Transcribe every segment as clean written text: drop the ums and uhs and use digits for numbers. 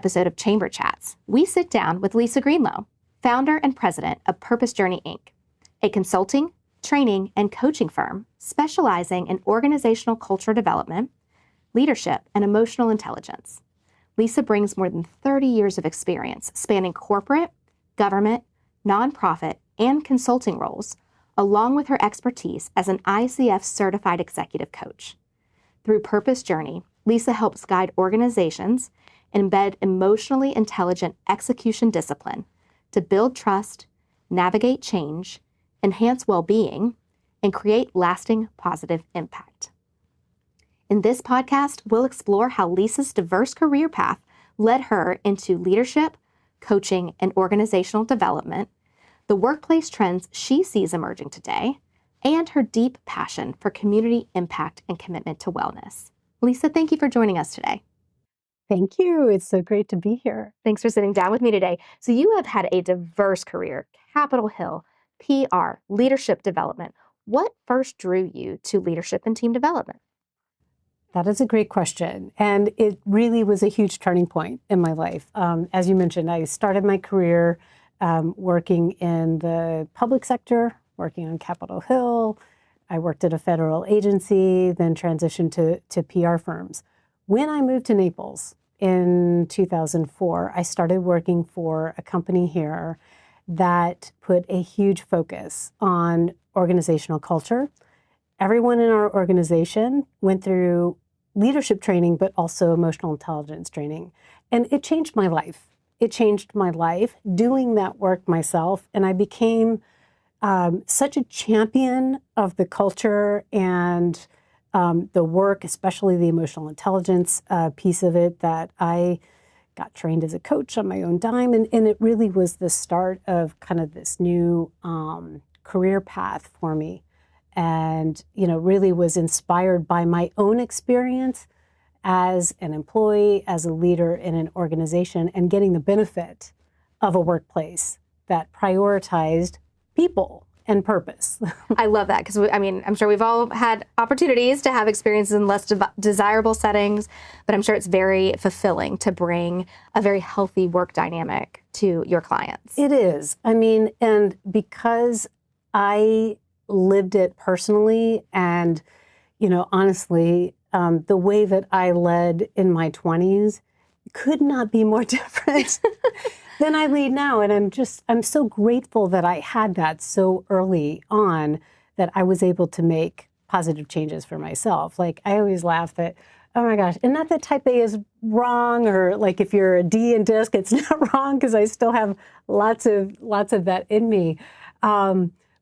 episode of Chamber Chats, we sit down with Lisa Gruenloh, founder and president of Purpose Journey, Inc., a consulting, training, and coaching firm specializing in organizational culture development, leadership, and emotional intelligence. Lisa brings more than 30 years of experience spanning corporate, government, nonprofit, and consulting roles, along with her expertise as an ICF certified executive coach. Through Purpose Journey, Lisa helps guide organizations embed emotionally intelligent execution discipline to build trust, navigate change, enhance well-being, and create lasting positive impact. In this podcast, we'll explore how Lisa's diverse career path led her into leadership, coaching, and organizational development, the workplace trends she sees emerging today, and her deep passion for community impact and commitment to wellness. Lisa, thank you for joining us today. Thank you. It's so great to be here. Thanks for sitting down with me today. So you have had a diverse career, Capitol Hill, PR, leadership development. What first drew you to leadership and team development? That is a great question. And it really was a huge turning point in my life. As you mentioned, I started my career working in the public sector, working on Capitol Hill. I worked at a federal agency, then transitioned to PR firms. When I moved to Naples in 2004, I started working for a company here that put a huge focus on organizational culture. Everyone in our organization went through leadership training, but also emotional intelligence training. And it changed my life. It changed my life doing that work myself. And I became such a champion of the culture and the work, especially the emotional intelligence piece of it, that I got trained as a coach on my own dime. And it really was the start of kind of this new career path for me. And, really was inspired by my own experience as an employee, as a leader in an organization, and getting the benefit of a workplace that prioritized people and purpose. I love that because, I'm sure we've all had opportunities to have experiences in less desirable settings, but I'm sure it's very fulfilling to bring a very healthy work dynamic to your clients. It is. And because I lived it personally and, honestly, the way that I led in my 20s could not be more different than I lead now. And I'm so grateful that I had that so early on, that I was able to make positive changes for myself. Like, I always laugh that, oh my gosh, and not that type A is wrong, or like if you're a D in DISC, it's not wrong, because I still have lots of that in me.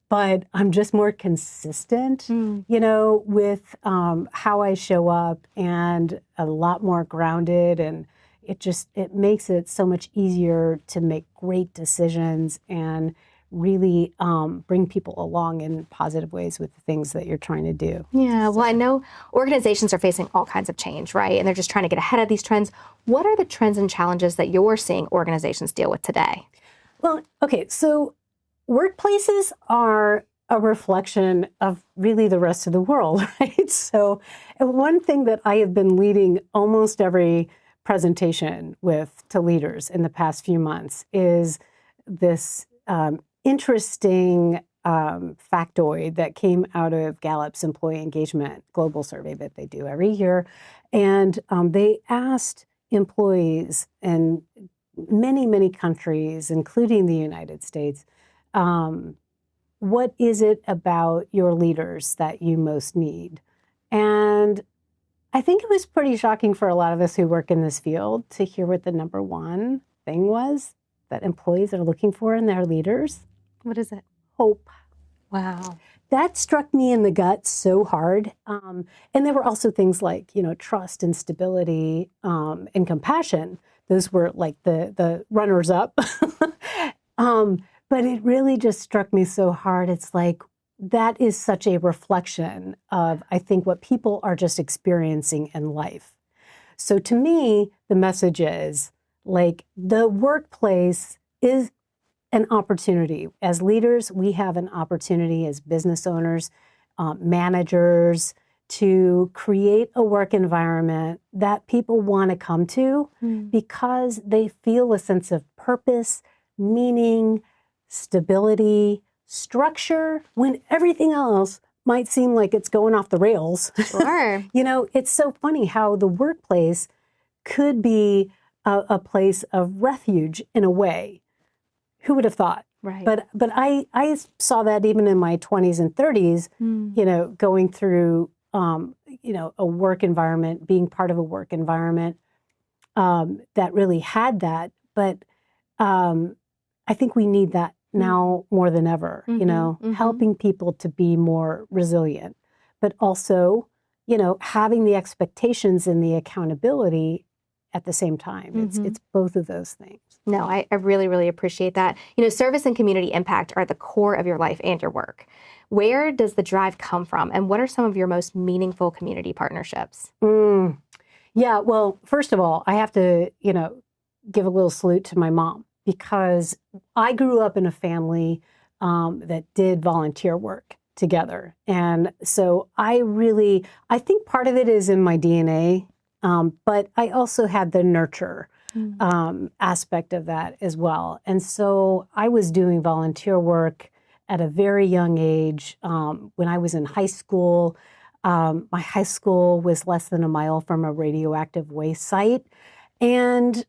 But I'm just more consistent, with how I show up, and a lot more grounded. And it makes it so much easier to make great decisions and really bring people along in positive ways with the things that you're trying to do. Yeah, well, I know organizations are facing all kinds of change, right? And they're just trying to get ahead of these trends. What are the trends and challenges that you're seeing organizations deal with today? Well, okay, so workplaces are a reflection of really the rest of the world, right? So one thing that I have been leading almost every presentation with to leaders in the past few months is this interesting factoid that came out of Gallup's employee engagement global survey that they do every year. And they asked employees in many, many countries, including the United States, what is it about your leaders that you most need? And I think it was pretty shocking for a lot of us who work in this field to hear what the number one thing was that employees are looking for in their leaders. What is it? Hope. Wow. That struck me in the gut so hard. And there were also things like, trust and stability and compassion. Those were like the runners up. But it really just struck me so hard. It's like, that is such a reflection of, I think, what people are just experiencing in life. So to me, the message is, like, the workplace is an opportunity. As leaders, we have an opportunity as business owners, managers, to create a work environment that people want to come to because they feel a sense of purpose, meaning, stability, structure, when everything else might seem like it's going off the rails. Sure. You know, it's so funny how the workplace could be a place of refuge in a way. Who would have thought? Right. But I saw that even in my 20s and 30s, you know, going through, you know, a work environment, being part of a work environment that really had that. But I think we need that now more than ever, you know, helping people to be more resilient, but also, you know, having the expectations and the accountability at the same time. It's both of those things. No, I really, really appreciate that. You know, service and community impact are at the core of your life and your work. Where does the drive come from, and what are some of your most meaningful community partnerships? Yeah, well, first of all, I have to, you know, give a little salute to my mom because I grew up in a family that did volunteer work together. And so I think part of it is in my DNA, but I also had the nurture aspect of that as well. And so I was doing volunteer work at a very young age. When I was in high school, my high school was less than a mile from a radioactive waste site. And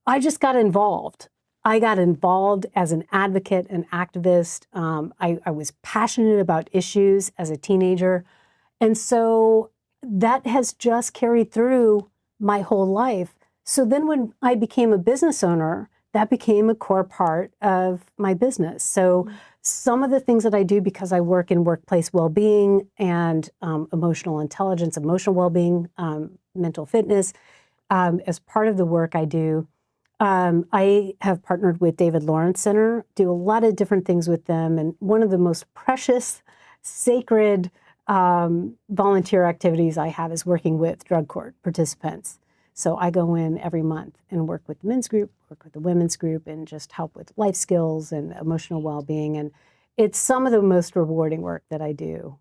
I just got involved. I got involved as an advocate and activist. I was passionate about issues as a teenager. And so that has just carried through my whole life. So then when I became a business owner, that became a core part of my business. So some of the things that I do, because I work in workplace well-being and emotional intelligence, emotional well-being, mental fitness, as part of the work I do, I have partnered with David Lawrence Center, do a lot of different things with them. And one of the most precious, sacred volunteer activities I have is working with drug court participants. So I go in every month and work with the men's group, work with the women's group, and just help with life skills and emotional well-being. And it's some of the most rewarding work that I do.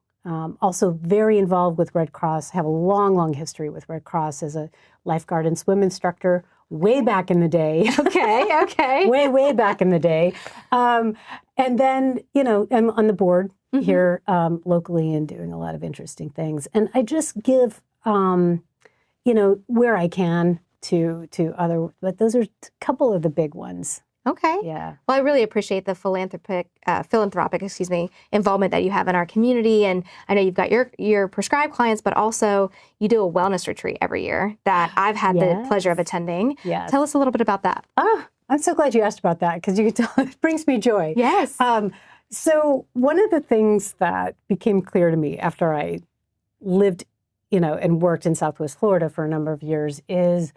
Also very involved with Red Cross, have a long, long history with Red Cross as a lifeguard and swim instructor way back in the day. Okay. way back in the day. And then, you know, I'm on the board here locally and doing a lot of interesting things. And I just give, you know, where I can to other, but those are a couple of the big ones. Okay. Yeah. Well, I really appreciate the philanthropic, involvement that you have in our community. And I know you've got your prescribed clients, but also you do a wellness retreat every year that I've had the pleasure of attending. Yes. Tell us a little bit about that. I'm so glad you asked about that because you can tell it brings me joy. Yes. So one of the things that became clear to me after I lived, you know, and worked in Southwest Florida for a number of years is,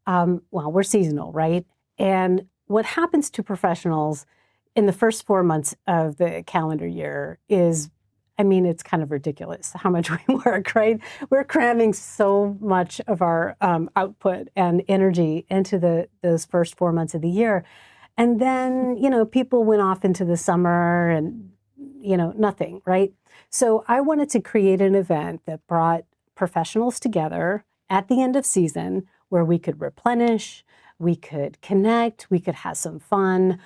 well, we're seasonal, right? And what happens to professionals in the first 4 months of the calendar year is, I mean, it's kind of ridiculous how much we work, right? We're cramming so much of our output and energy into those first 4 months of the year. And then, you know, people went off into the summer and, you know, nothing, right? So I wanted to create an event that brought professionals together at the end of season where we could replenish, we could connect, we could have some fun.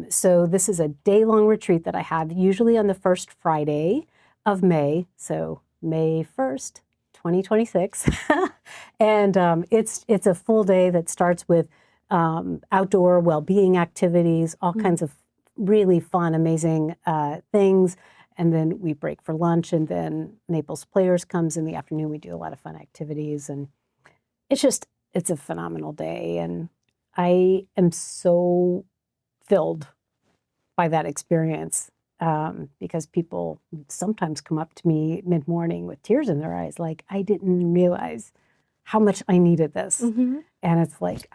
So this is a day-long retreat that I have usually on the first Friday of May. So May 1st, 2026. And it's a full day that starts with outdoor well-being activities, all kinds of really fun, amazing things. And then we break for lunch, and then Naples Players comes in the afternoon. We do a lot of fun activities, and it's a phenomenal day. And I am so filled by that experience because people sometimes come up to me mid-morning with tears in their eyes, like, I didn't realize how much I needed this. And it's like,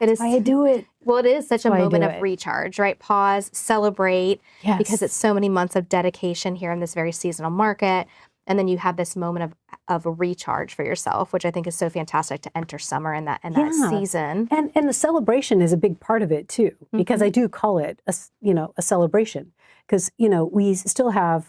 that's why I do it. Well, it is such a moment of recharge, right? Pause, celebrate, because it's so many months of dedication here in this very seasonal market. And then you have this moment of a recharge for yourself, which I think is so fantastic to enter summer in that season. And the celebration is a big part of it too, because I do call it a celebration, because, you know, we still have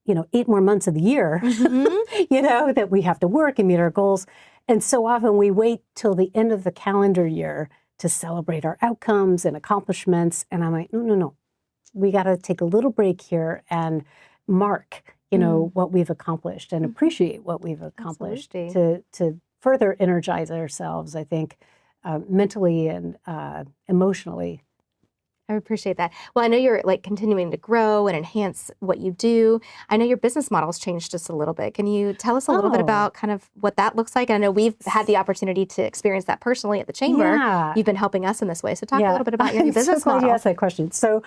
8 more months of the year, that we have to work and meet our goals. And so often we wait till the end of the calendar year to celebrate our outcomes and accomplishments. And I'm like, no. We got to take a little break here and mark, what we've accomplished and appreciate what we've accomplished to further energize ourselves, I think, mentally and emotionally. I appreciate that. Well, I know you're continuing to grow and enhance what you do. I know your business model's changed just a little bit. Can you tell us a little bit about kind of what that looks like? I know we've had the opportunity to experience that personally at the Chamber. Yeah. You've been helping us in this way. So talk a little bit about your new business model. model. You asked that question. So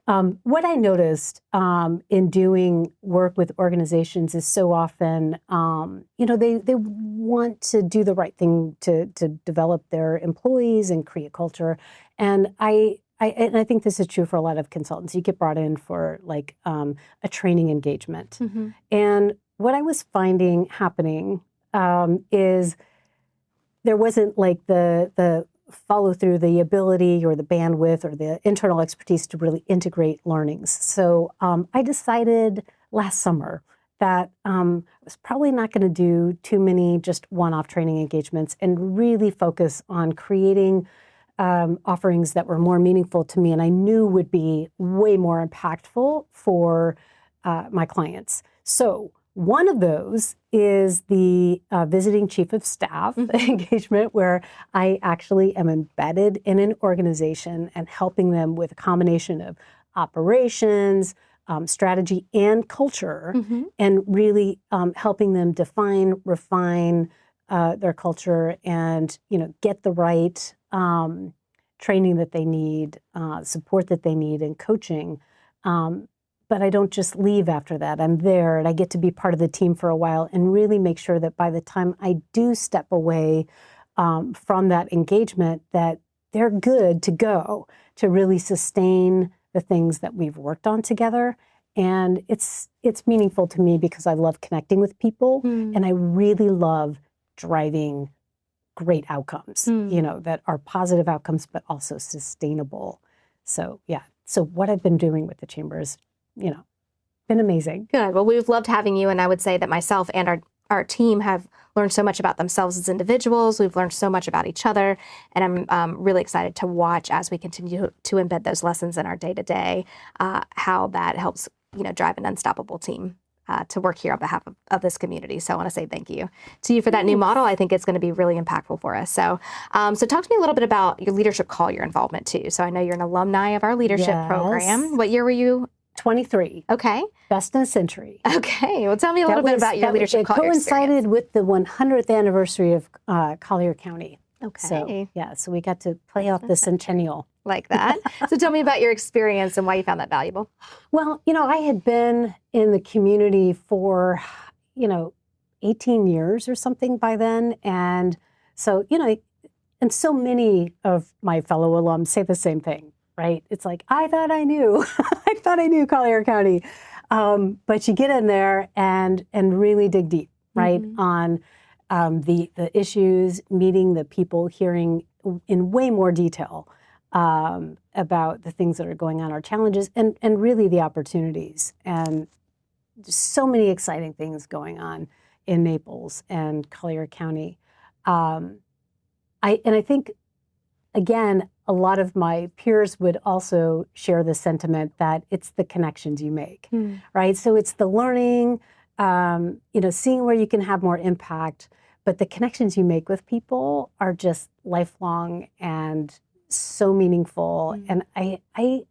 what I noticed in doing work with organizations is so often, they want to do the right thing to develop their employees and create culture. And I think this is true for a lot of consultants. You get brought in for a training engagement. Mm-hmm. And what I was finding happening is there wasn't the follow through, the ability or the bandwidth or the internal expertise to really integrate learnings. So I decided last summer that I was probably not going to do too many just one-off training engagements and really focus on creating offerings that were more meaningful to me and I knew would be way more impactful for my clients. So one of those is the visiting chief of staff engagement, where I actually am embedded in an organization and helping them with a combination of operations, strategy, and culture, and really helping them define, refine their culture and get the right training that they need, support that they need, and coaching. But I don't just leave after that. I'm there and I get to be part of the team for a while and really make sure that by the time I do step away from that engagement, that they're good to go to really sustain the things that we've worked on together. And it's meaningful to me because I love connecting with people and I really love driving great outcomes, that are positive outcomes, but also sustainable. So, So what I've been doing with the Chamber is, been amazing. Good. Well, we've loved having you. And I would say that myself and our team have learned so much about themselves as individuals. We've learned so much about each other. And I'm really excited to watch as we continue to embed those lessons in our day-to-day, how that helps, drive an unstoppable team. To work here on behalf of this community. So I want to say thank you to you for that new model. I think it's going to be really impactful for us. So so talk to me a little bit about your leadership call, your involvement too. So I know you're an alumni of our leadership program. What year were you? 23. Okay. Best in a century. Okay. Well, tell me a little bit about your leadership call. It coincided with the 100th anniversary of Collier County. Okay. So we got to play off the centennial. Like that. So tell me about your experience and why you found that valuable. Well, I had been in the community for, 18 years or something by then. And so, and so many of my fellow alums say the same thing, right? It's like, I thought I knew. I thought I knew Collier County. But you get in there and really dig deep, right? On the issues, meeting the people, hearing in way more detail about the things that are going on, our challenges, and really the opportunities. And just so many exciting things going on in Naples and Collier County. I think, again, a lot of my peers would also share the sentiment that it's the connections you make, right? So it's the learning, seeing where you can have more impact, but the connections you make with people are just lifelong and so meaningful. And I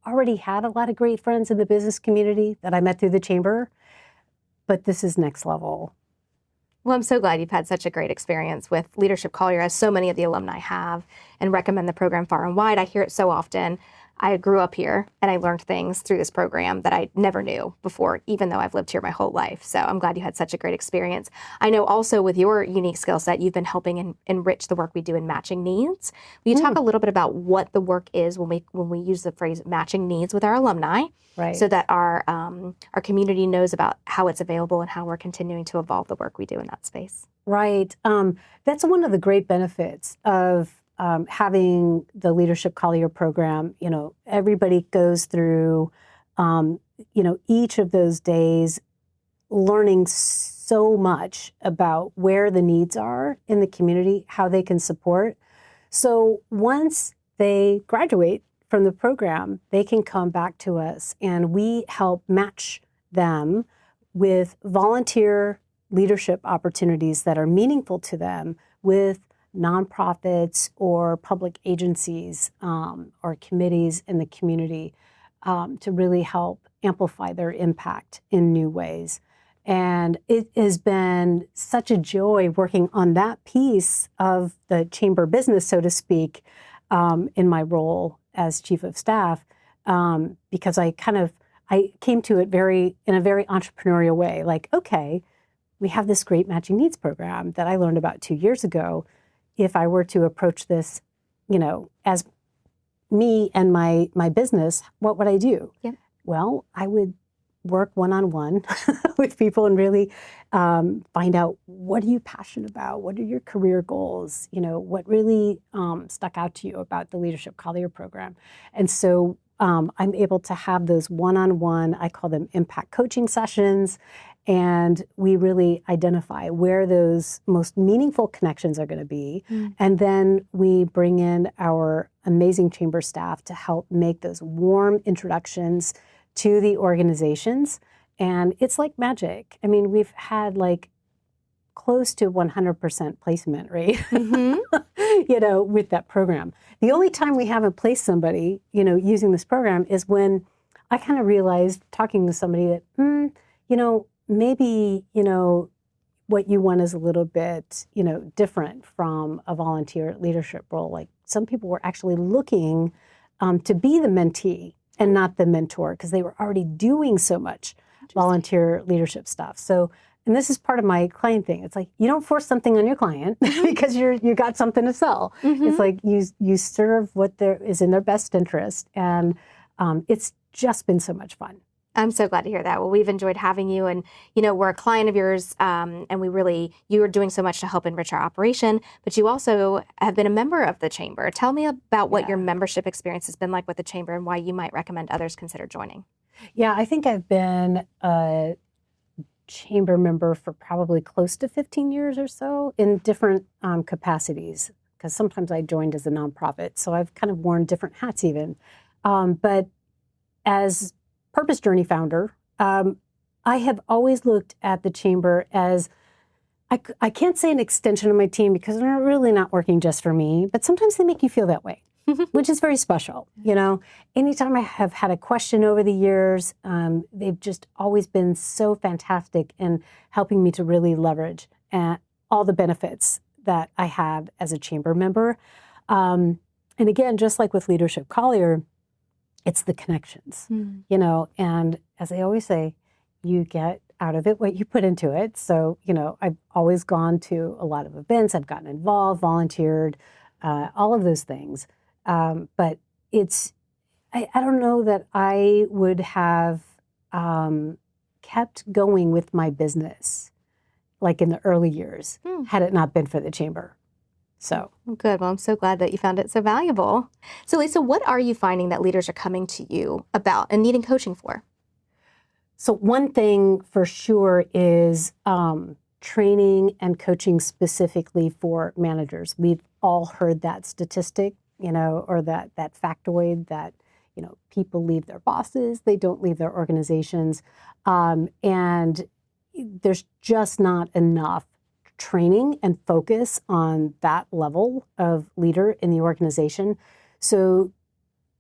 already had a lot of great friends in the business community that I met through the Chamber, but this is next level. Well, I'm so glad you've had such a great experience with Leadership Collier, as so many of the alumni have, and recommend the program far and wide. I hear it so often. I grew up here and I learned things through this program that I never knew before, even though I've lived here my whole life. So I'm glad you had such a great experience. I know also with your unique skill set, you've been helping enrich the work we do in matching needs. Will you talk a little bit about what the work is when we use the phrase matching needs with our alumni, right, so that our community knows about how it's available and how we're continuing to evolve the work we do in that space? Right. That's one of the great benefits of having the Leadership Collier program. Everybody goes through each of those days learning so much about where the needs are in the community, how they can support. So once they graduate from the program, they can come back to us and we help match them with volunteer leadership opportunities that are meaningful to them with nonprofits or public agencies or committees in the community to really help amplify their impact in new ways. And it has been such a joy working on that piece of the chamber business, so to speak, in my role as chief of staff, because I came to it in a very entrepreneurial way. Like, okay, we have this great matching needs program that I learned about 2 years ago. If I were to approach this, as me and my business, what would I do? Yeah. Well, I would work one-on-one with people and really find out, what are you passionate about? What are your career goals? What really stuck out to you about the Leadership Collier program? And so I'm able to have those one-on-one, I call them impact coaching sessions, and we really identify where those most meaningful connections are going to be. And then we bring in our amazing chamber staff to help make those warm introductions to the organizations. And it's like magic. I mean, we've had like close to 100% placement rate, with that program. The only time we haven't placed somebody, using this program is when I kind of realized, talking to somebody, that, maybe, what you want is a little bit, different from a volunteer leadership role. Like, some people were actually looking to be the mentee and not the mentor, because they were already doing so much volunteer leadership stuff. So, and this is part of my client thing. It's like, you don't force something on your client because you got something to sell. It's like you serve what there is in their best interest, and it's just been so much fun. I'm so glad to hear that. Well, we've enjoyed having you, and we're a client of yours, and you are doing so much to help enrich our operation, but you also have been a member of the chamber. Tell me about what your membership experience has been like with the chamber and why you might recommend others consider joining. Yeah, I think I've been a chamber member for probably close to 15 years or so in different capacities, because sometimes I joined as a nonprofit, so I've kind of worn different hats even. But as Purpose Journey founder, I have always looked at the chamber as, I can't say an extension of my team because they're really not working just for me, but sometimes they make you feel that way, which is very special. Anytime I have had a question over the years, they've just always been so fantastic in helping me to really leverage all the benefits that I have as a chamber member. And again, just like with Leadership Collier, it's the connections, and as I always say, you get out of it what you put into it. So, I've always gone to a lot of events, I've gotten involved, volunteered, all of those things. But I don't know that I would have kept going with my business like in the early years had it not been for the chamber. So good. Well, I'm so glad that you found it so valuable. So, Lisa, what are you finding that leaders are coming to you about and needing coaching for? So one thing for sure is training and coaching specifically for managers. We've all heard that statistic, or that factoid that, people leave their bosses, they don't leave their organizations. And there's just not enough training and focus on that level of leader in the organization. So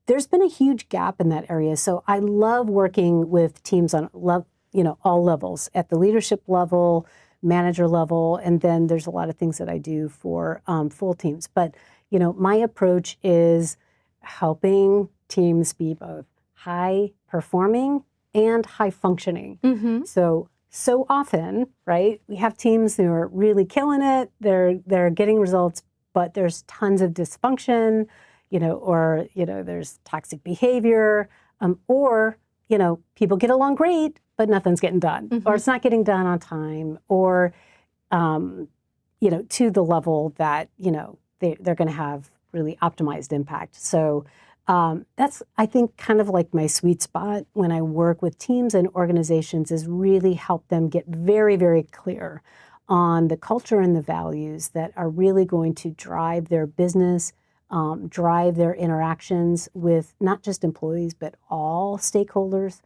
there's been a huge gap in that area. So I love working with teams on all levels, at the leadership level, manager level, and then there's a lot of things that I do for full teams. But my approach is helping teams be both high performing and high functioning. So often, right, we have teams who are really killing it, they're getting results, but there's tons of dysfunction, or there's toxic behavior, or people get along great, but nothing's getting done, or it's not getting done on time, or to the level that they're going to have really optimized impact. So That's, I think, kind of like my sweet spot when I work with teams and organizations, is really help them get very, very clear on the culture and the values that are really going to drive their business, drive their interactions with not just employees, but all stakeholders.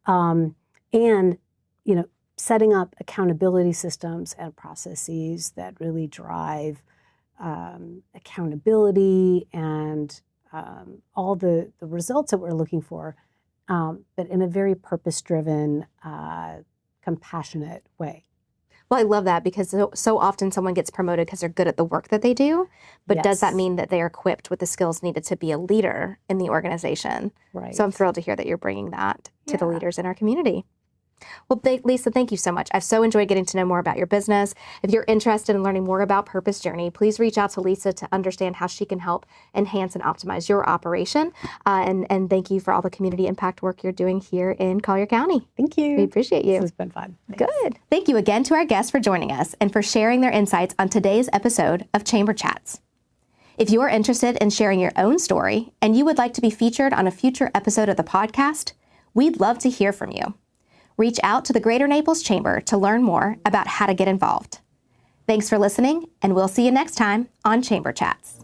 And, you know, setting up accountability systems and processes that really drive accountability and all the results that we're looking for, but in a very purpose-driven, compassionate way. Well, I love that because so often someone gets promoted because they're good at the work that they do, but does that Yes. mean that they are equipped with the skills needed to be a leader in the organization? Right. So I'm thrilled to hear that you're bringing that to the Yeah. leaders in our community. Well, Lisa, thank you so much. I've so enjoyed getting to know more about your business. If you're interested in learning more about Purpose Journey, please reach out to Lisa to understand how she can help enhance and optimize your operation. And thank you for all the community impact work you're doing here in Collier County. Thank you. We appreciate you. This has been fun. Thanks. Good. Thank you again to our guests for joining us and for sharing their insights on today's episode of Chamber Chats. If you are interested in sharing your own story and you would like to be featured on a future episode of the podcast, we'd love to hear from you. Reach out to the Greater Naples Chamber to learn more about how to get involved. Thanks for listening, and we'll see you next time on Chamber Chats.